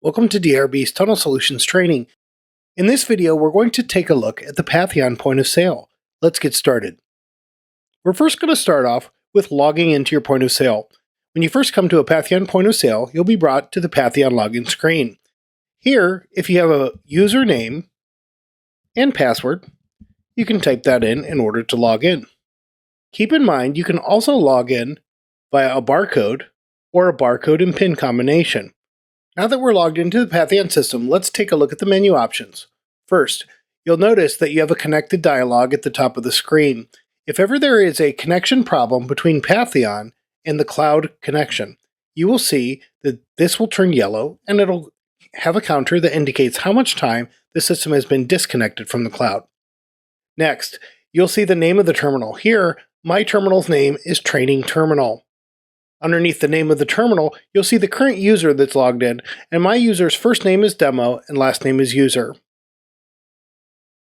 Welcome to DRB's Tunnel Solutions training. In this video, we're going to take a look at the Patheon point of sale. Let's get started. We're first going to start off with logging into your point of sale. When you first come to a Patheon point of sale, you'll be brought to the Patheon login screen. Here, if you have a username and password, you can type that in order to log in. Keep in mind, you can also log in via a barcode or a barcode and PIN combination. Now that we're logged into the Patheon system, let's take a look at the menu options. First, you'll notice that you have a connected dialog at the top of the screen. If ever there is a connection problem between Patheon and the cloud connection, you will see that this will turn yellow and it'll have a counter that indicates how much time the system has been disconnected from the cloud. Next, you'll see the name of the terminal. Here, my terminal's name is Training Terminal. Underneath the name of the terminal, you'll see the current user that's logged in, and my user's first name is Demo and last name is User.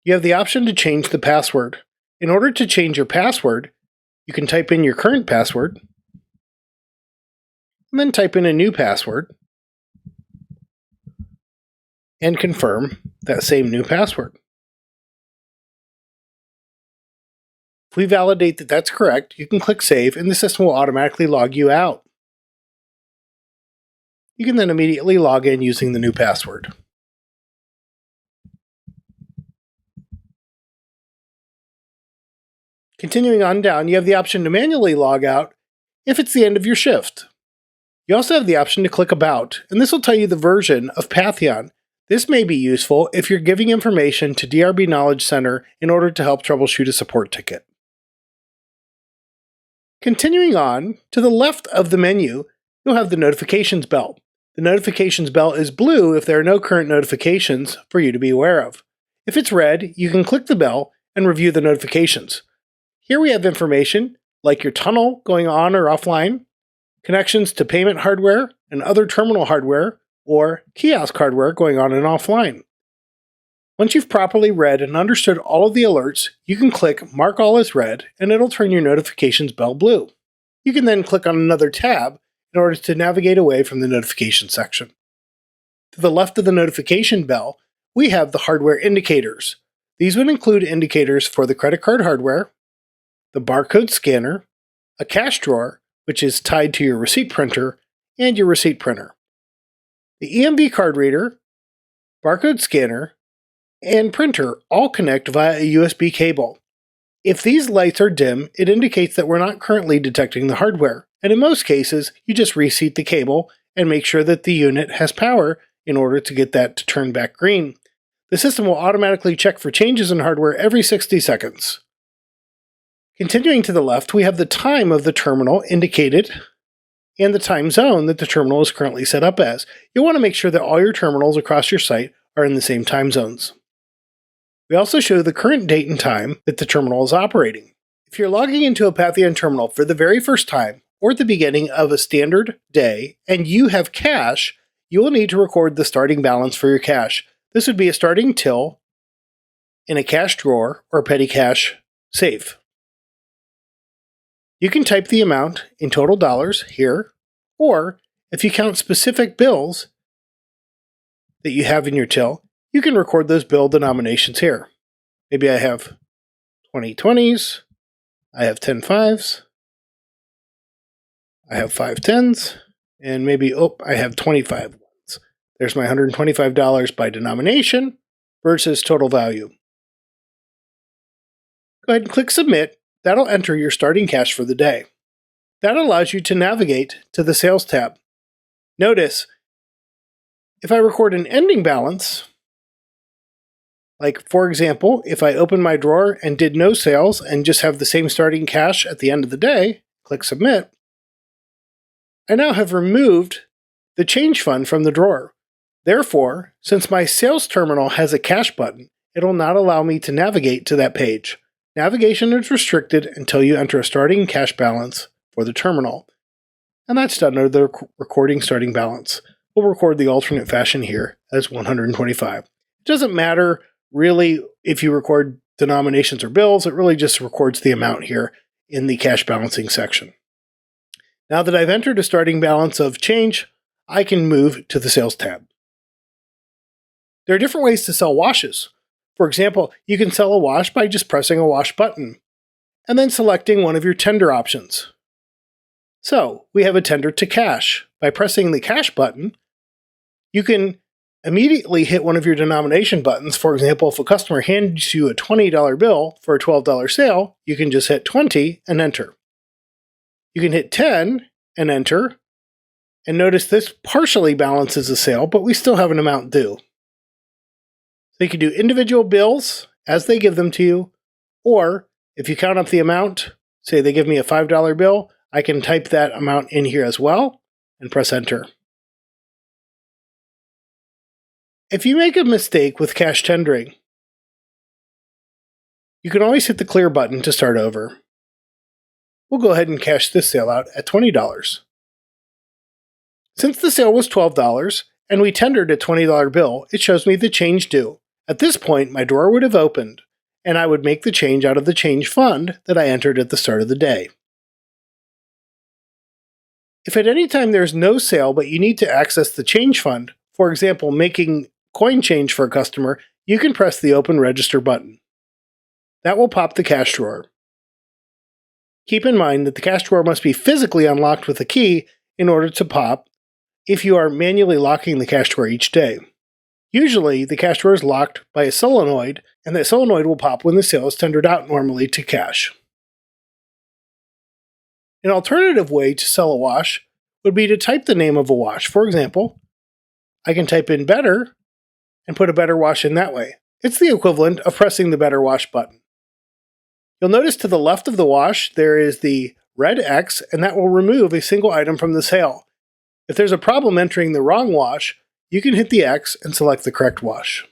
You have the option to change the password. In order to change your password, you can type in your current password, and then type in a new password, and confirm that same new password. If we validate that that's correct, you can click Save and the system will automatically log you out. You can then immediately log in using the new password. Continuing on down, you have the option to manually log out if it's the end of your shift. You also have the option to click About, and this will tell you the version of Patheon. This may be useful if you're giving information to DRB Knowledge Center in order to help troubleshoot a support ticket. Continuing on, to the left of the menu, you'll have the notifications bell. The notifications bell is blue if there are no current notifications for you to be aware of. If it's red, you can click the bell and review the notifications. Here we have information like your tunnel going on or offline, connections to payment hardware and other terminal hardware, or kiosk hardware going on and offline. Once you've properly read and understood all of the alerts, you can click Mark All as Read and it'll turn your notifications bell blue. You can then click on another tab in order to navigate away from the notification section. To the left of the notification bell, we have the hardware indicators. These would include indicators for the credit card hardware, the barcode scanner, a cash drawer, which is tied to your receipt printer, and your receipt printer. The EMV card reader, barcode scanner, and printer all connect via a USB cable. If these lights are dim, it indicates that we're not currently detecting the hardware, and in most cases, you just reseat the cable and make sure that the unit has power in order to get that to turn back green. The system will automatically check for changes in hardware every 60 seconds. Continuing to the left, we have the time of the terminal indicated and the time zone that the terminal is currently set up as. You'll want to make sure that all your terminals across your site are in the same time zones. We also show the current date and time that the terminal is operating. If you're logging into a Patheon terminal for the very first time, or at the beginning of a standard day, and you have cash, you will need to record the starting balance for your cash. This would be a starting till in a cash drawer or petty cash safe. You can type the amount in total dollars here, or if you count specific bills that you have in your till, you can record those bill denominations here. Maybe I have 20 20s, I have 10 5s, I have 5 10s, and maybe, I have 25 ones. There's my $125 by denomination versus total value. Go ahead and click Submit. That'll enter your starting cash for the day. That allows you to navigate to the Sales tab. Notice, if I record an ending balance, like for example, if I open my drawer and did no sales and just have the same starting cash at the end of the day, click Submit, I now have removed the change fund from the drawer. Therefore, since my sales terminal has a cash button, it'll not allow me to navigate to that page. Navigation is restricted until you enter a starting cash balance for the terminal. And that's done under the recording starting balance. We'll record the alternate fashion here as 125. It doesn't matter really if you record denominations or bills, it really just records the amount here in the cash balancing section. Now that I've entered a starting balance of change, I can move to the Sales tab. There are different ways to sell washes. For example, you can sell a wash by just pressing a wash button and then selecting one of your tender options. So, we have a tender to cash. By pressing the cash button, you can immediately hit one of your denomination buttons. For example, if a customer hands you a $20 bill for a $12 sale, you can just hit 20 and enter. You can hit 10 and enter, and notice this partially balances the sale, but we still have an amount due. So you can do individual bills as they give them to you, or if you count up the amount, say they give me a $5 bill, I can type that amount in here as well and press enter. If you make a mistake with cash tendering, you can always hit the clear button to start over. We'll go ahead and cash this sale out at $20. Since the sale was $12 and we tendered a $20 bill, it shows me the change due. At this point, my drawer would have opened, and I would make the change out of the change fund that I entered at the start of the day. If at any time there's no sale but you need to access the change fund, for example, making coin change for a customer, you can press the Open Register button. That will pop the cash drawer. Keep in mind that the cash drawer must be physically unlocked with a key in order to pop if you are manually locking the cash drawer each day. Usually, the cash drawer is locked by a solenoid, and that solenoid will pop when the sale is tendered out normally to cash. An alternative way to sell a wash would be to type the name of a wash. For example, I can type in better and put a better wash in that way. It's the equivalent of pressing the better wash button. You'll notice to the left of the wash there is the red X, and that will remove a single item from the sale. If there's a problem entering the wrong wash, you can hit the X and select the correct wash.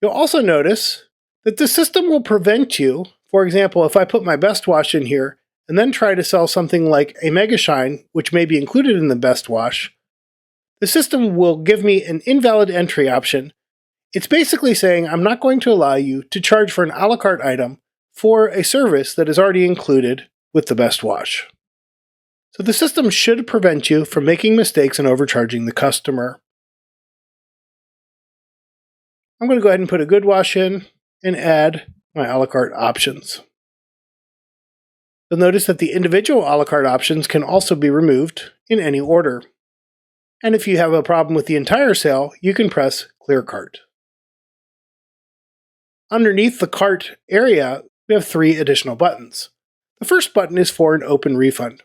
You'll also notice that the system will prevent you, for example, if I put my best wash in here and then try to sell something like a Mega Shine, which may be included in the best wash, the system will give me an invalid entry option. It's basically saying I'm not going to allow you to charge for an a la carte item for a service that is already included with the best wash. So the system should prevent you from making mistakes and overcharging the customer. I'm going to go ahead and put a good wash in and add my a la carte options. You'll notice that the individual a la carte options can also be removed in any order. And if you have a problem with the entire sale, you can press Clear Cart. Underneath the cart area, we have 3 additional buttons. The first button is for an open refund.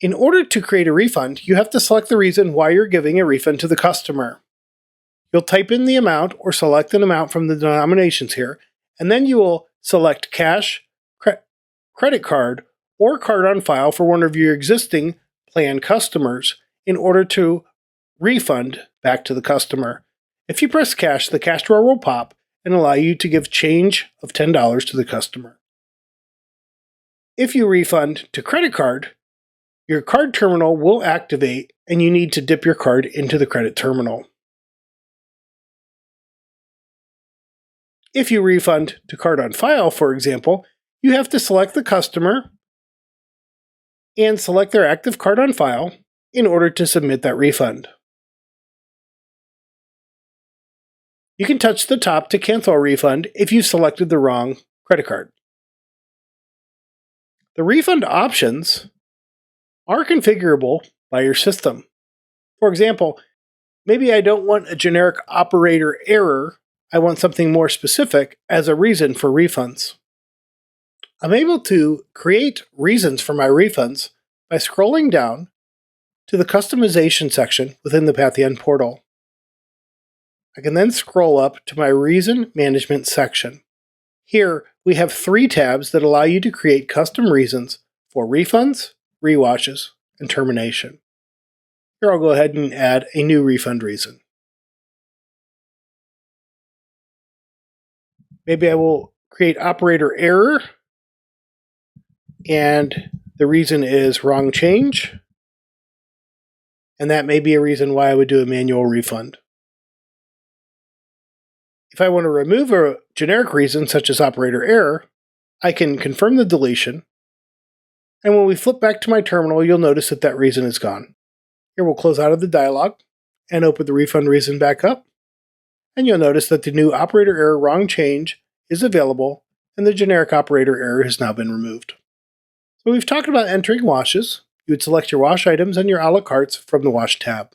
In order to create a refund, you have to select the reason why you're giving a refund to the customer. You'll type in the amount or select an amount from the denominations here, and then you will select cash, credit card, or card on file for one of your existing plan customers in order to refund back to the customer. If you press cash, the cash drawer will pop and allow you to give change of $10 to the customer. If you refund to credit card, your card terminal will activate and you need to dip your card into the credit terminal. If you refund to card on file, for example, you have to select the customer and select their active card on file in order to submit that refund. You can touch the top to cancel a refund if you selected the wrong credit card. The refund options are configurable by your system. For example, maybe I don't want a generic operator error, I want something more specific as a reason for refunds. I'm able to create reasons for my refunds by scrolling down to the customization section within the Patheon portal. I can then scroll up to my reason management section. Here we have 3 tabs that allow you to create custom reasons for refunds, rewashes, and termination. Here I'll go ahead and add a new refund reason. Maybe I will create operator error, and the reason is wrong change, and that may be a reason why I would do a manual refund. If I want to remove a generic reason, such as operator error, I can confirm the deletion, and when we flip back to my terminal, you'll notice that that reason is gone. Here we'll close out of the dialog and open the refund reason back up, and you'll notice that the new operator error wrong change is available and the generic operator error has now been removed. So we've talked about entering washes. You would select your wash items and your a la cartes from the Wash tab.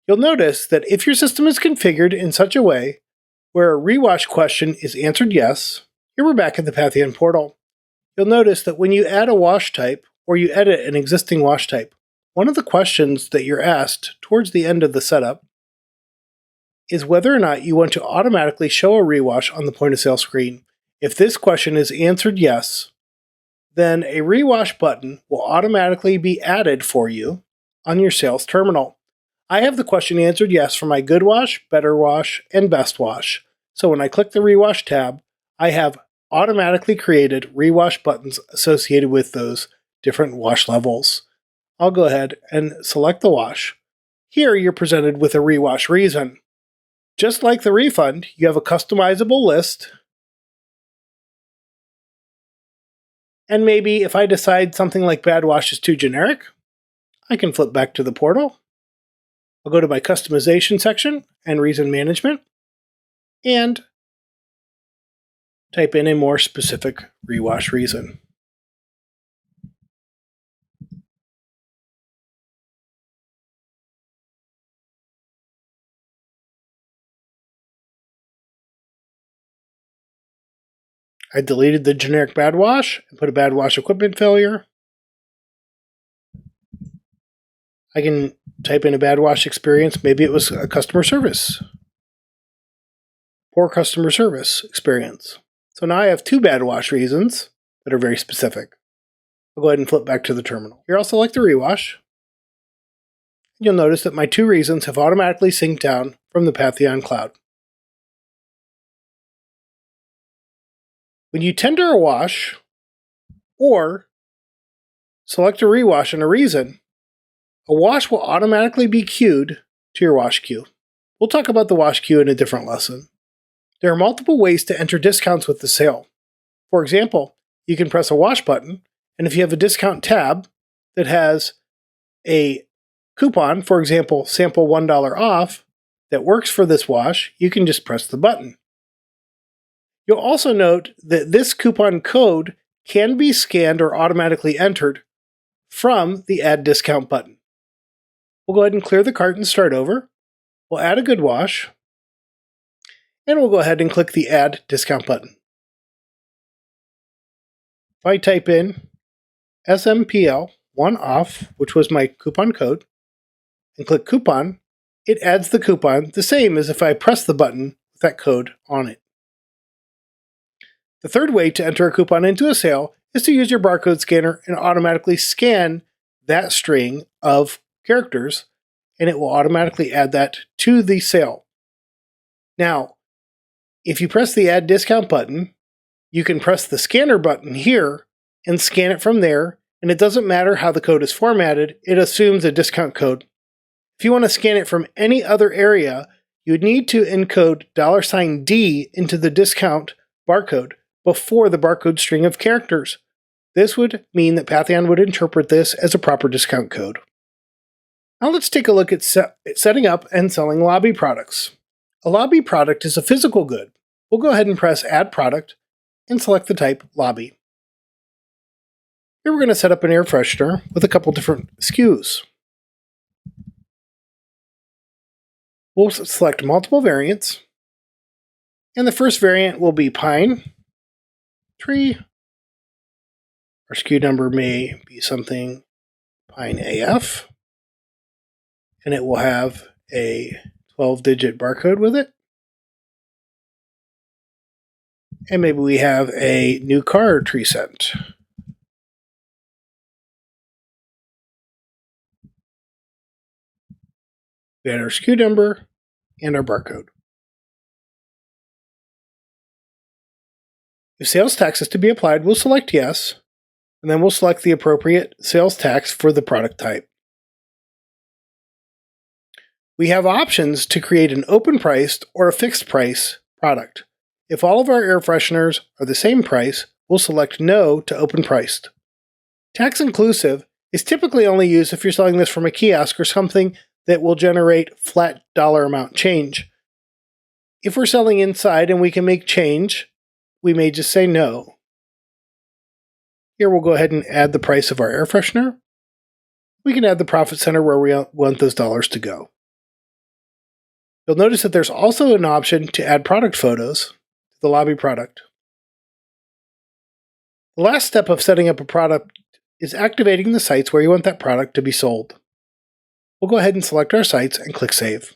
You'll notice that if your system is configured in such a way where a rewash question is answered yes, here we're back in the Patheon portal. You'll notice that when you add a wash type or you edit an existing wash type, one of the questions that you're asked towards the end of the setup is whether or not you want to automatically show a rewash on the point of sale screen. If this question is answered yes, then a rewash button will automatically be added for you on your sales terminal. I have the question answered yes for my Good Wash, Better Wash, and Best Wash. So when I click the Rewash tab, I have automatically created rewash buttons associated with those different wash levels. I'll go ahead and select the wash. Here you're presented with a rewash reason. Just like the refund, you have a customizable list. And maybe if I decide something like bad wash is too generic, I can flip back to the portal. I'll go to my customization section and reason management and type in a more specific rewash reason. I deleted the generic bad wash and put a bad wash equipment failure. I can type in a bad wash experience. Maybe it was a customer service. Poor customer service experience. So now I have two bad wash reasons that are very specific. I'll go ahead and flip back to the terminal. Here I'll select the rewash. You'll notice that my two reasons have automatically synced down from the Patheon cloud. When you tender a wash or select a rewash and a reason, a wash will automatically be queued to your wash queue. We'll talk about the wash queue in a different lesson. There are multiple ways to enter discounts with the sale. For example, you can press a wash button, and if you have a discount tab that has a coupon, for example, sample $1 off, that works for this wash, you can just press the button. You'll also note that this coupon code can be scanned or automatically entered from the Add Discount button. We'll go ahead and clear the cart and start over. We'll add a Good Wash, and we'll go ahead and click the Add Discount button. If I type in SMPL 1 off, which was my coupon code, and click Coupon, it adds the coupon the same as if I press the button with that code on it. The third way to enter a coupon into a sale is to use your barcode scanner and automatically scan that string of characters, and it will automatically add that to the sale. Now, if you press the Add Discount button, you can press the scanner button here and scan it from there, and it doesn't matter how the code is formatted, it assumes a discount code. If you want to scan it from any other area, you would need to encode $D into the discount barcode before the barcode string of characters. This would mean that Patheon would interpret this as a proper discount code. Now let's take a look at setting up and selling lobby products. A lobby product is a physical good. We'll go ahead and press Add Product and select the type Lobby. Here we're going to set up an air freshener with a couple different SKUs. We'll select multiple variants, and the first variant will be Pine Tree. Our SKU number may be something Pine AF, and it will have a 12-digit barcode with it. And maybe we have a new car tree scent. We add our SKU number and our barcode. If sales tax is to be applied, we'll select yes, and then we'll select the appropriate sales tax for the product type. We have options to create an open priced or a fixed price product. If all of our air fresheners are the same price, we'll select no to open priced. Tax inclusive is typically only used if you're selling this from a kiosk or something that will generate flat dollar amount change. If we're selling inside and we can make change, we may just say no. Here we'll go ahead and add the price of our air freshener. We can add the profit center where we want those dollars to go. You'll notice that there's also an option to add product photos to the lobby product. The last step of setting up a product is activating the sites where you want that product to be sold. We'll go ahead and select our sites and click Save.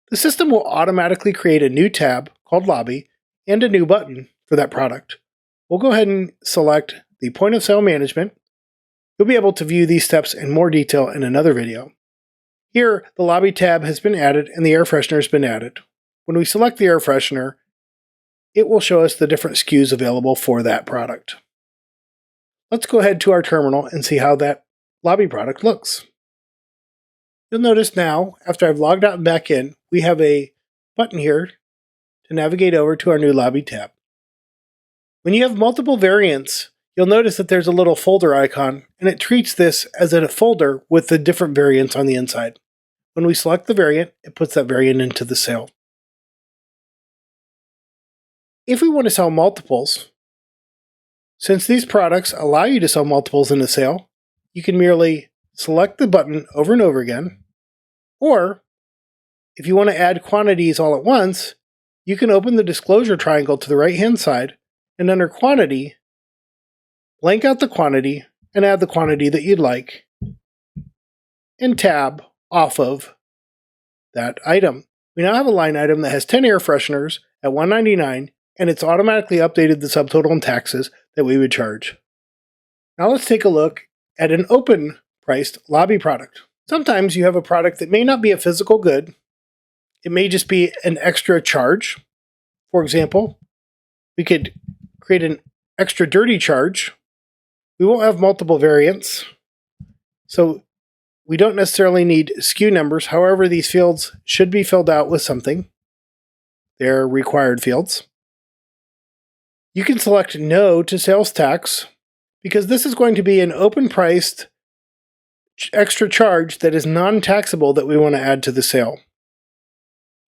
The system will automatically create a new tab called Lobby and a new button for that product. We'll go ahead and select the Point of Sale Management. You'll be able to view these steps in more detail in another video. Here, the Lobby tab has been added and the air freshener has been added. When we select the air freshener, it will show us the different SKUs available for that product. Let's go ahead to our terminal and see how that Lobby product looks. You'll notice now, after I've logged out and back in, we have a button here to navigate over to our new Lobby tab. When you have multiple variants, you'll notice that there's a little folder icon, and it treats this as a folder with the different variants on the inside. When we select the variant, it puts that variant into the sale. If we want to sell multiples, since these products allow you to sell multiples in the sale, you can merely select the button over and over again, or if you want to add quantities all at once, you can open the disclosure triangle to the right-hand side, and under Quantity, blank out the quantity and add the quantity that you'd like, and tab off of that item. We now have a line item that has 10 air fresheners at $1.99, and it's automatically updated the subtotal and taxes that we would charge. Now let's take a look at an open-priced lobby product. Sometimes you have a product that may not be a physical good. It may just be an extra charge. For example, we could create an extra dirty charge. We won't have multiple variants, so we don't necessarily need SKU numbers. However, these fields should be filled out with something. They're required fields. You can select No to sales tax because this is going to be an open-priced extra charge that is non-taxable that we want to add to the sale.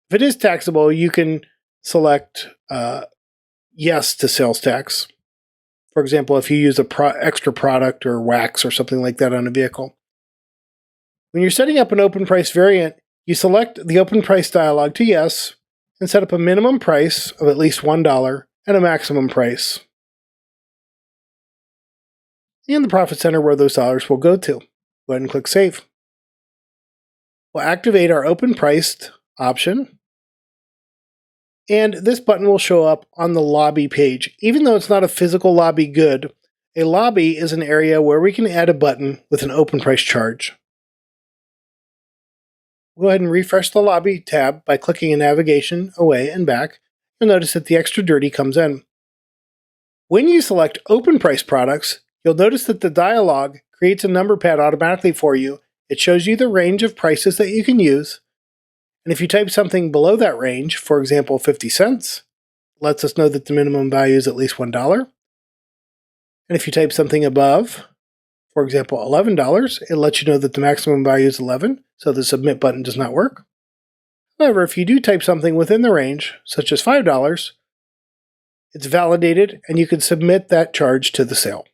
If it is taxable, you can select Yes to sales tax. For example, if you use a extra product or wax or something like that on a vehicle. When you're setting up an open price variant, you select the open price dialog to Yes and set up a minimum price of at least $1 and a maximum price. And the profit center where those dollars will go to. Go ahead and click Save. We'll activate our open priced option. And this button will show up on the lobby page. Even though it's not a physical lobby good, a lobby is an area where we can add a button with an open price charge. We'll go ahead and refresh the lobby tab by clicking a navigation away and back. You'll notice that the extra dirty comes in. When you select open price products, you'll notice that the dialog creates a number pad automatically for you. It shows you the range of prices that you can use. And if you type something below that range, for example, 50 cents, lets us know that the minimum value is at least $1. And if you type something above, for example, $11, it lets you know that the maximum value is 11, so the submit button does not work. However, if you do type something within the range, such as $5, it's validated and you can submit that charge to the sale.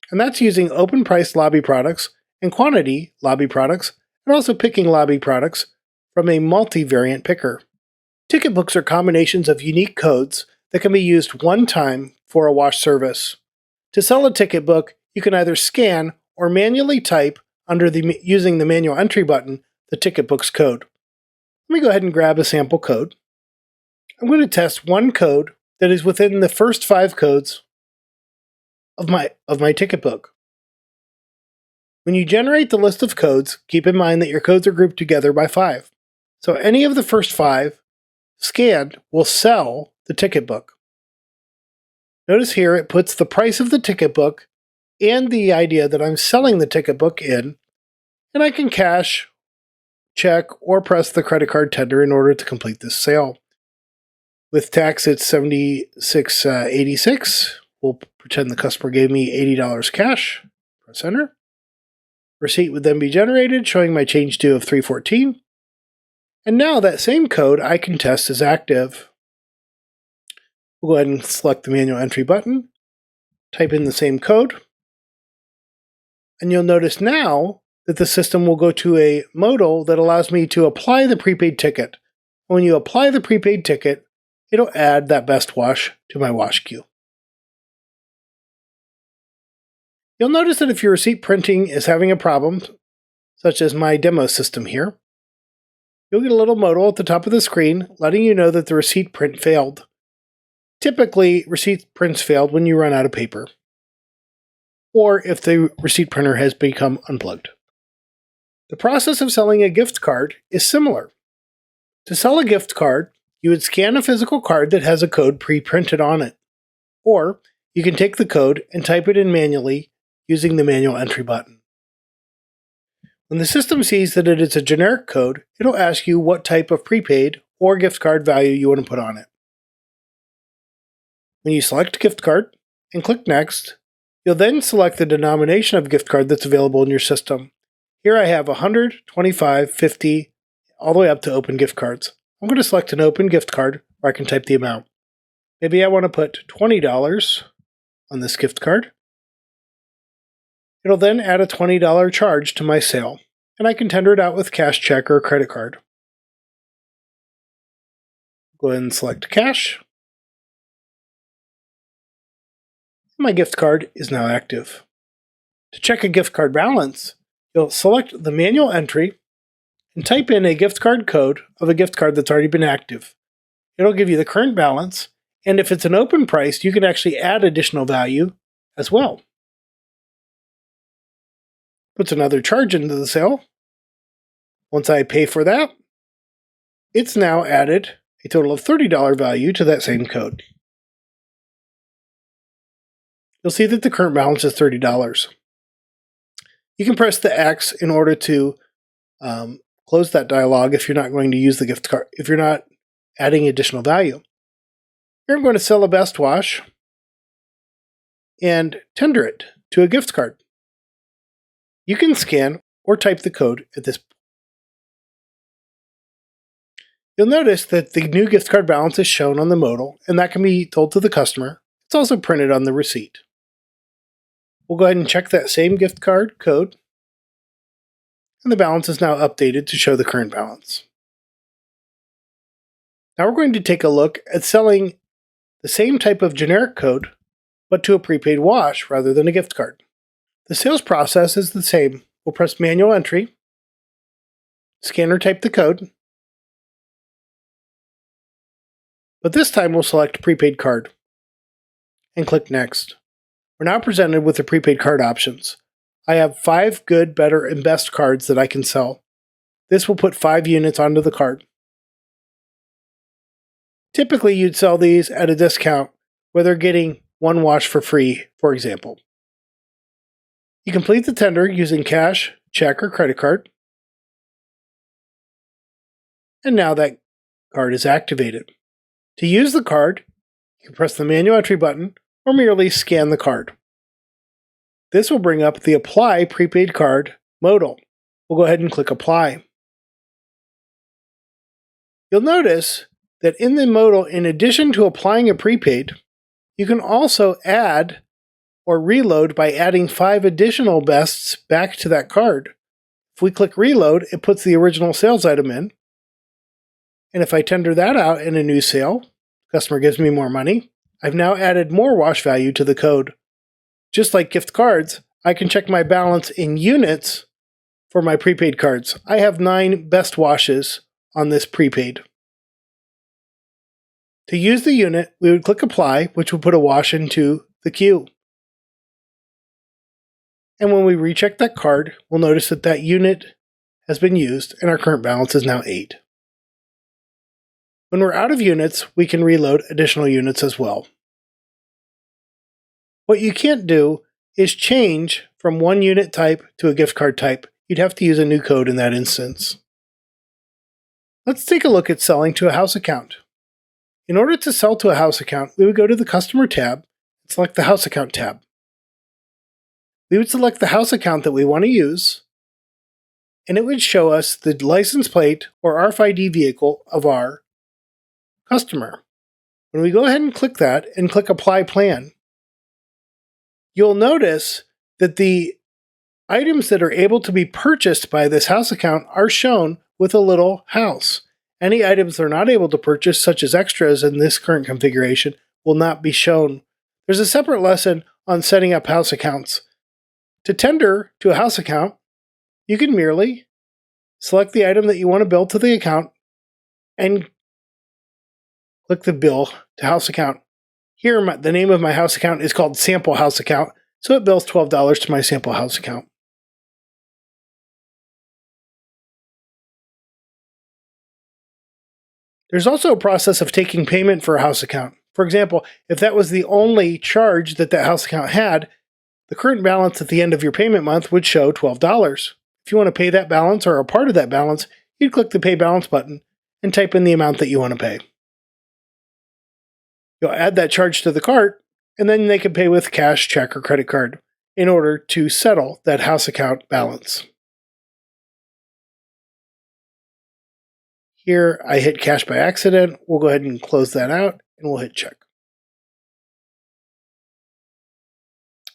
And that's using open price lobby products and quantity lobby products, and also picking lobby products from a multi-variant picker. Ticket books are combinations of unique codes that can be used one time for a wash service. To sell a ticket book, you can either scan or manually type using the manual entry button the ticket book's code. Let me go ahead and grab a sample code. I'm going to test one code that is within the first 5 codes of my ticket book. When you generate the list of codes, keep in mind that your codes are grouped together by 5. So any of the first 5 scanned will sell the ticket book. Notice here it puts the price of the ticket book and the idea that I'm selling the ticket book in, and I can cash, check, or press the credit card tender in order to complete this sale. With tax, it's $76.86. We'll pretend the customer gave me $80 cash. Press enter. Receipt would then be generated, showing my change due of 314. And now that same code I can test is active. We'll go ahead and select the manual entry button, type in the same code, and you'll notice now that the system will go to a modal that allows me to apply the prepaid ticket. When you apply the prepaid ticket, it'll add that best wash to my wash queue. You'll notice that if your receipt printing is having a problem, such as my demo system here, you'll get a little modal at the top of the screen letting you know that the receipt print failed. Typically, receipt prints failed when you run out of paper, or if the receipt printer has become unplugged. The process of selling a gift card is similar. To sell a gift card, you would scan a physical card that has a code pre-printed on it, or you can take the code and type it in manually using the manual entry button. When the system sees that it is a generic code, it'll ask you what type of prepaid or gift card value you want to put on it. When you select gift card and click Next, you'll then select the denomination of gift card that's available in your system. Here I have 100, 25, 50, all the way up to open gift cards. I'm going to select an open gift card where I can type the amount. Maybe I want to put $20 on this gift card. It'll then add a $20 charge to my sale, and I can tender it out with cash, check, or a credit card. Go ahead and select cash. My gift card is now active. To check a gift card balance, you'll select the manual entry and type in a gift card code of a gift card that's already been active. It'll give you the current balance, and if it's an open price, you can actually add additional value as well. Puts another charge into the sale. Once I pay for that, it's now added a total of $30 value to that same code. You'll see that the current balance is $30. You can press the X in order to close that dialog if you're not going to use the gift card, if you're not adding additional value. Here I'm going to sell a best wash and tender it to a gift card. You can scan or type the code at this point. You'll notice that the new gift card balance is shown on the modal, and that can be told to the customer. It's also printed on the receipt. We'll go ahead and check that same gift card code, and the balance is now updated to show the current balance. Now we're going to take a look at selling the same type of generic code, but to a prepaid wash rather than a gift card. The sales process is the same. We'll press manual entry, scan or type the code, but this time we'll select prepaid card and click Next. We're now presented with the prepaid card options. I have 5 good, better, and best cards that I can sell. This will put 5 units onto the card. Typically, you'd sell these at a discount where they're getting 1 wash for free, for example. You complete the tender using cash, check, or credit card. And now that card is activated. To use the card, you can press the manual entry button or merely scan the card. This will bring up the Apply Prepaid Card modal. We'll go ahead and click Apply. You'll notice that in the modal, in addition to applying a prepaid, you can also add or reload by adding 5 additional bests back to that card. If we click Reload, it puts the original sales item in. And if I tender that out in a new sale, customer gives me more money. I've now added more wash value to the code. Just like gift cards, I can check my balance in units for my prepaid cards. I have 9 best washes on this prepaid. To use the unit, we would click Apply, which will put a wash into the queue. And when we recheck that card, we'll notice that that unit has been used and our current balance is now 8. When we're out of units, we can reload additional units as well. What you can't do is change from one unit type to a gift card type. You'd have to use a new code in that instance. Let's take a look at selling to a house account. In order to sell to a house account, we would go to the Customer tab and select the House Account tab. We would select the house account that we want to use, and it would show us the license plate or RFID vehicle of our customer. When we go ahead and click that and click Apply Plan, you'll notice that the items that are able to be purchased by this house account are shown with a little house. Any items they're not able to purchase, such as extras in this current configuration, will not be shown. There's a separate lesson on setting up house accounts. To tender to a house account, you can merely select the item that you want to bill to the account and click the Bill to House Account. Here, the name of my house account is called Sample House Account, so it bills $12 to my Sample House Account. There's also a process of taking payment for a house account. For example, if that was the only charge that house account had, the current balance at the end of your payment month would show $12. If you want to pay that balance or a part of that balance, you'd click the Pay Balance button and type in the amount that you want to pay. You'll add that charge to the cart, and then they can pay with cash, check, or credit card in order to settle that house account balance. Here, I hit cash by accident. We'll go ahead and close that out, and we'll hit check.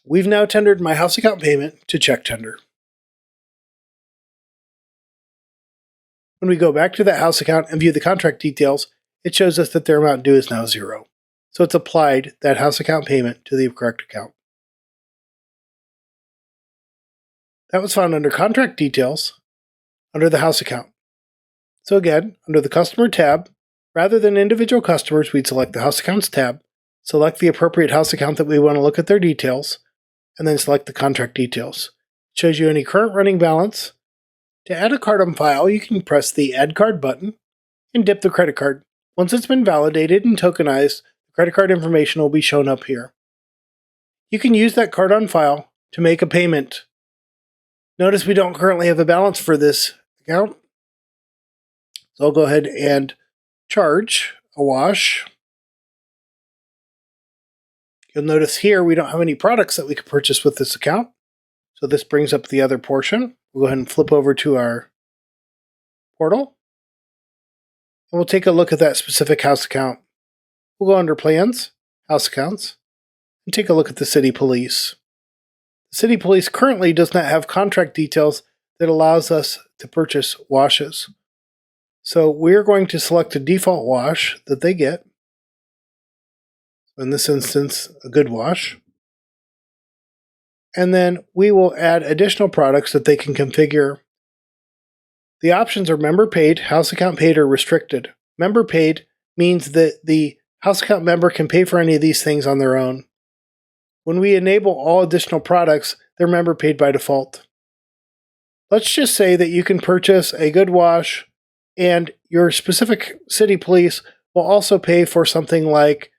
We've now tendered my house account payment to check tender. When we go back to that house account and view the contract details, it shows us that their amount due is now $0. So it's applied that house account payment to the correct account. That was found under Contract Details, under the house account. So again, under the Customer tab, rather than individual customers, we'd select the House Accounts tab, select the appropriate house account that we want to look at their details, and then select the Contract Details. It shows you any current running balance. To add a card on file, you can press the Add Card button and dip the credit card. Once it's been validated and tokenized, the credit card information will be shown up here. You can use that card on file to make a payment. Notice we don't currently have a balance for this account, so I'll go ahead and charge a wash. You'll notice here we don't have any products that we could purchase with this account, so this brings up the other portion. We'll go ahead and flip over to our portal, and we'll take a look at that specific house account. We'll go under Plans, House Accounts, and take a look at the City Police. The City Police currently does not have contract details that allows us to purchase washes. So we're going to select a default wash that they get. In this instance, a good wash. And then we will add additional products that they can configure. The options are member paid, house account paid, or restricted. Member paid means that the house account member can pay for any of these things on their own. When we enable all additional products, they're member paid by default. Let's just say that you can purchase a good wash and your specific city police will also pay for something like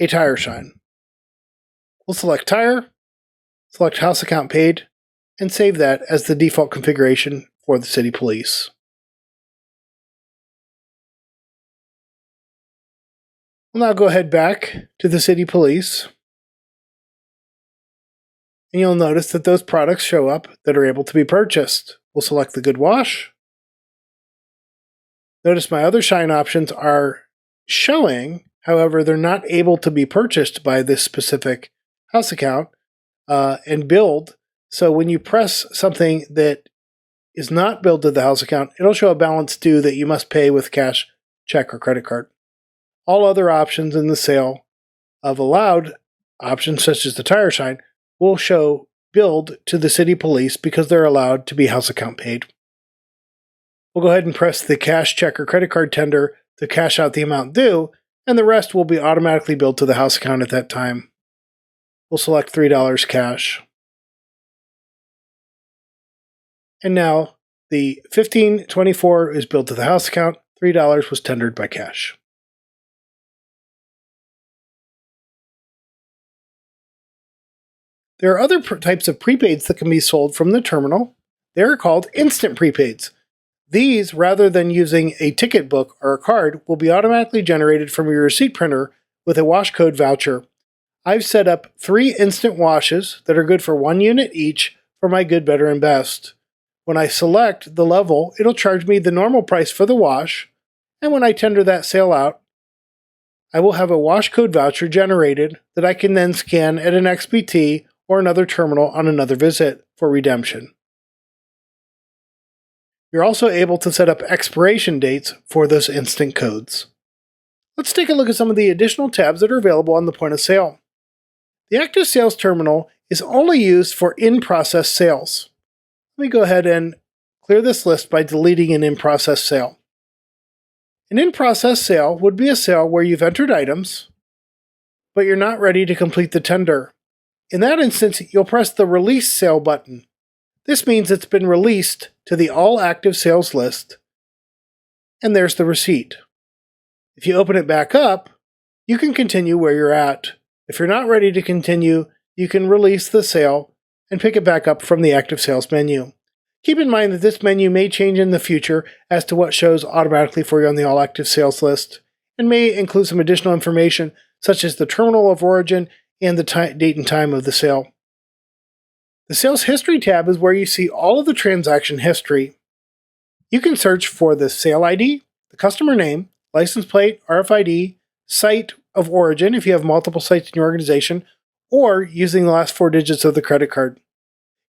a tire shine. We'll select tire, select house account paid, and save that as the default configuration for the city police. We'll now go ahead back to the city police, and you'll notice that those products show up that are able to be purchased. We'll select the good wash. Notice my other shine options are showing, however, they're not able to be purchased by this specific house account and billed. So when you press something that is not billed to the house account, it'll show a balance due that you must pay with cash, check, or credit card. All other options in the sale of allowed options, such as the tire shine, will show billed to the city police because they're allowed to be house account paid. We'll go ahead and press the cash, check, or credit card tender to cash out the amount due, and the rest will be automatically billed to the house account at that time. We'll select $3 cash. And now the $15.24 is billed to the house account, $3 was tendered by cash. There are other types of prepaids that can be sold from the terminal. They are called instant prepaids. These, rather than using a ticket book or a card, will be automatically generated from your receipt printer with a wash code voucher. I've set up 3 instant washes that are good for 1 unit each for my good, better, and best. When I select the level, it'll charge me the normal price for the wash, and when I tender that sale out, I will have a wash code voucher generated that I can then scan at an XBT or another terminal on another visit for redemption. You're also able to set up expiration dates for those instant codes. Let's take a look at some of the additional tabs that are available on the point of sale. The Active Sales Terminal is only used for in-process sales. Let me go ahead and clear this list by deleting an in-process sale. An in-process sale would be a sale where you've entered items, but you're not ready to complete the tender. In that instance, you'll press the Release Sale button. This means it's been released to the All Active Sales list, and there's the receipt. If you open it back up, you can continue where you're at. If you're not ready to continue, you can release the sale and pick it back up from the Active Sales menu. Keep in mind that this menu may change in the future as to what shows automatically for you on the All Active Sales list, and may include some additional information such as the terminal of origin and the date and time of the sale. The Sales History tab is where you see all of the transaction history. You can search for the sale ID, the customer name, license plate, RFID, site of origin if you have multiple sites in your organization, or using the last 4 digits of the credit card.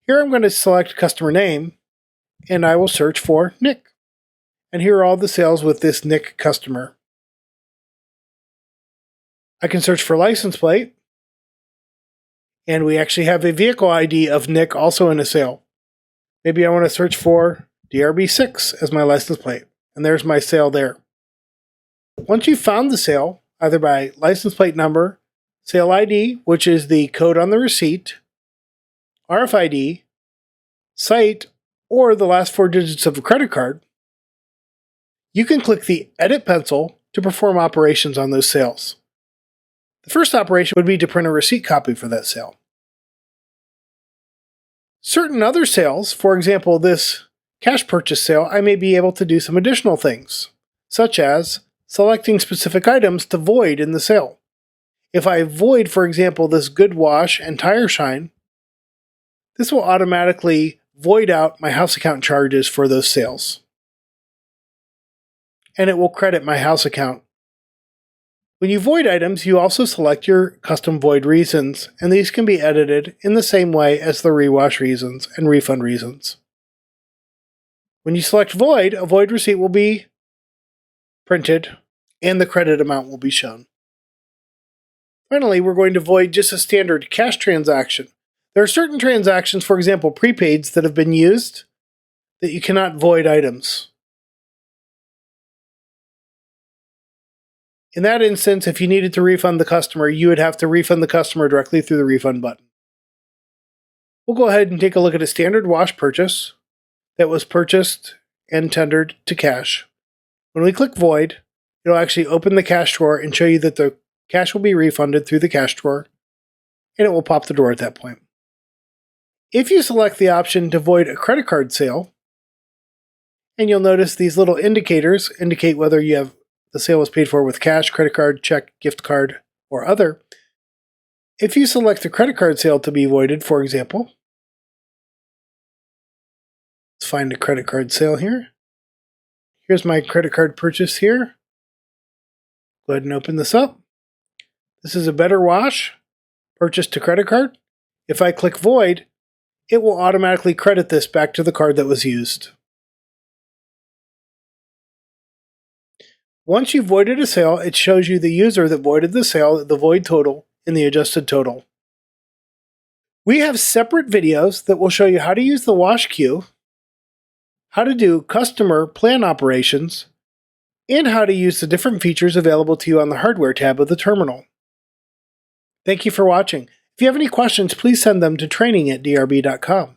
Here I'm going to select customer name, and I will search for Nick. And here are all the sales with this Nick customer. I can search for license plate, and we actually have a vehicle ID of Nick also in a sale. Maybe I want to search for DRB6 as my license plate, and there's my sale there. Once you've found the sale, either by license plate number, sale ID, which is the code on the receipt, RFID, site, or the last 4 digits of a credit card, you can click the Edit pencil to perform operations on those sales. The first operation would be to print a receipt copy for that sale. Certain other sales, for example this cash purchase sale, I may be able to do some additional things, such as selecting specific items to void in the sale. If I void, for example, this Good Wash and Tire Shine, this will automatically void out my house account charges for those sales. And it will credit my house account. When you void items, you also select your custom void reasons, and these can be edited in the same way as the rewash reasons and refund reasons. When you select void, a void receipt will be printed and the credit amount will be shown. Finally, we're going to void just a standard cash transaction. There are certain transactions, for example prepaids, that have been used that you cannot void items. In that instance, if you needed to refund the customer, you would have to refund the customer directly through the refund button. We'll go ahead and take a look at a standard wash purchase that was purchased and tendered to cash. When we click void, it'll actually open the cash drawer and show you that the cash will be refunded through the cash drawer, and it will pop the drawer at that point. If you select the option to void a credit card sale, and you'll notice these little indicators indicate whether the sale was paid for with cash, credit card, check, gift card, or other. If you select the credit card sale to be voided, for example, let's find a credit card sale here. Here's my credit card purchase here. Go ahead and open this up. This is a Better Wash, purchased to credit card. If I click void, it will automatically credit this back to the card that was used. Once you've voided a sale, it shows you the user that voided the sale, the void total, and the adjusted total. We have separate videos that will show you how to use the wash queue, how to do customer plan operations, and how to use the different features available to you on the hardware tab of the terminal. Thank you for watching. If you have any questions, please send them to training@drb.com.